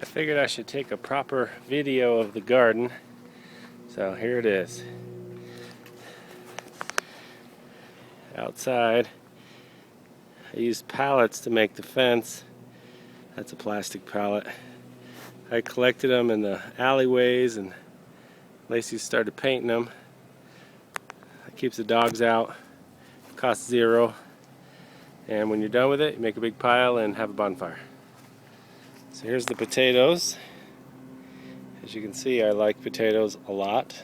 I figured I should take a proper video of the garden, so here it is. Outside, I used pallets to make the fence. That's a plastic pallet. I collected them in the alleyways, and Lacey started painting them. It keeps the dogs out. Costs $0. And when you're done with it, you make a big pile and have a bonfire. So here's the potatoes. As you can see, I like potatoes a lot.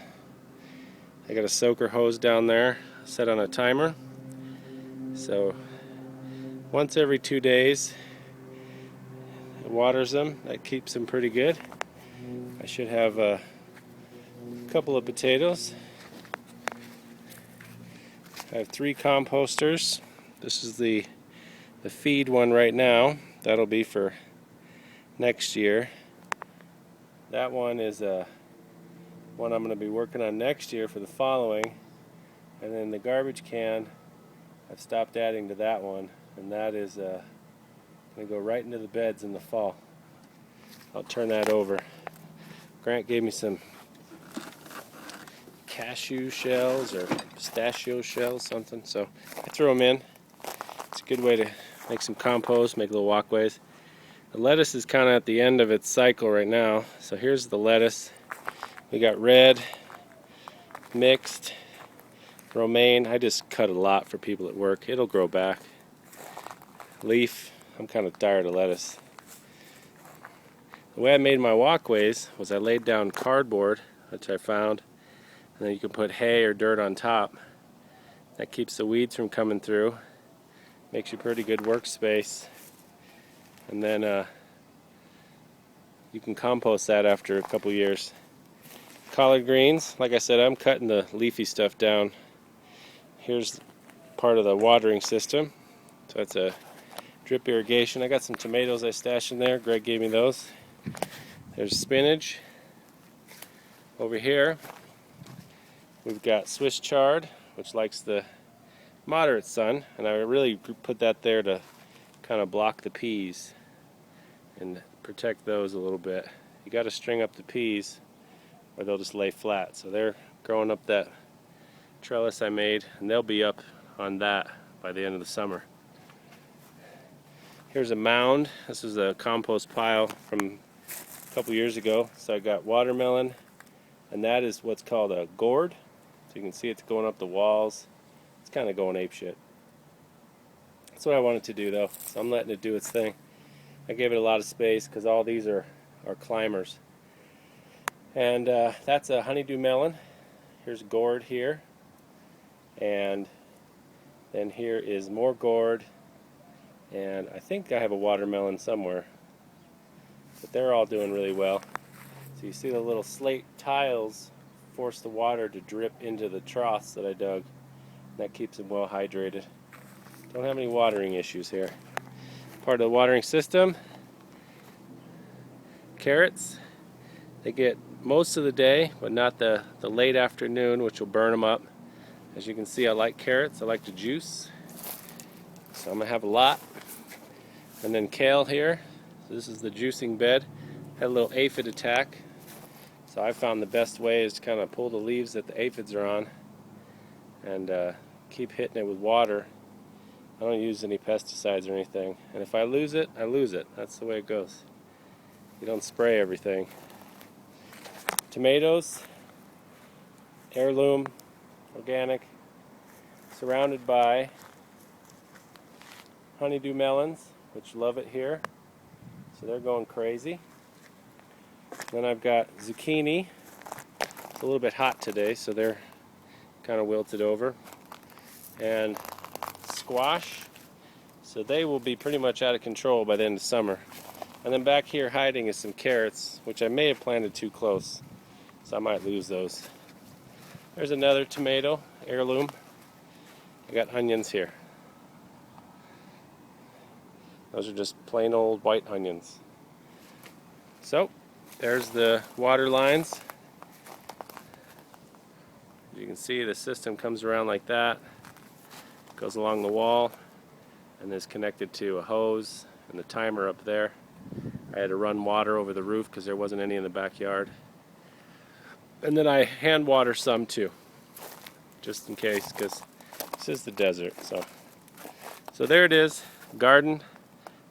I got a soaker hose down there set on a timer. So once every 2 days, it waters them. That keeps them pretty good. I should have a couple of potatoes. I have 3 composters. This is the feed one right now. That'll be for next year. That one is one I'm going to be working on next year for the following. And then the garbage can, I've stopped adding to that one, and that is going to go right into the beds in the fall. I'll turn that over. Grant gave me some cashew shells or pistachio shells, something, so I throw them in. It's a good way to make some compost, make little walkways. The lettuce is kind of at the end of its cycle right now, so here's the lettuce. We got red, mixed, romaine. I just cut a lot for people at work. It'll grow back. Leaf. I'm kind of tired of lettuce. The way I made my walkways was I laid down cardboard, which I found, and then you can put hay or dirt on top. That keeps the weeds from coming through. Makes you a pretty good workspace. And then you can compost that after a couple years. Collard greens, like I said, I'm cutting the leafy stuff down. Here's part of the watering system. So it's a drip irrigation. I got some tomatoes I stashed in there. Greg gave me those. There's spinach. Over here, we've got Swiss chard, which likes the moderate sun, and I really put that there to kind of block the peas and protect those a little bit. You got to string up the peas or they'll just lay flat. So they're growing up that trellis I made, and they'll be up on that by the end of the summer. Here's a mound. This is a compost pile from a couple years ago. So I got watermelon, and that is what's called a gourd. So you can see it's going up the walls. It's kind of going apeshit. That's what I wanted to do though, so I'm letting it do its thing. I gave it a lot of space because all these are climbers. And that's a honeydew melon. Here's gourd here. And then here is more gourd. And I think I have a watermelon somewhere. But they're all doing really well. So you see the little slate tiles force the water to drip into the troughs that I dug. That keeps them well hydrated. Don't have any watering issues here. Part of the watering system. Carrots. They get most of the day, but not the late afternoon, which will burn them up. As you can see, I like carrots. I like the juice. So I'm going to have a lot. And then kale here. So this is the juicing bed. Had a little aphid attack. So I found the best way is to kind of pull the leaves that the aphids are on and keep hitting it with water. I don't use any pesticides or anything. And if I lose it, I lose it. That's the way it goes. You don't spray everything. Tomatoes, heirloom, organic, surrounded by honeydew melons, which love it here. So they're going crazy. Then I've got zucchini. It's a little bit hot today, so they're kind of wilted over. And squash. So they will be pretty much out of control by the end of summer. And then back here hiding is some carrots, which I may have planted too close. So I might lose those. There's another tomato, heirloom. I got onions here. Those are just plain old white onions. So, there's the water lines. You can see the system comes around like that, goes along the wall, and is connected to a hose and the timer up there. I had to run water over the roof because there wasn't any in the backyard. And then I hand water some too, just in case, because this is the desert. So there it is, garden,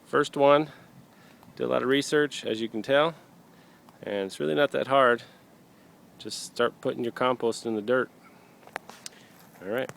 first one. Did a lot of research, as you can tell, and it's really not that hard. Just start putting your compost in the dirt. All right.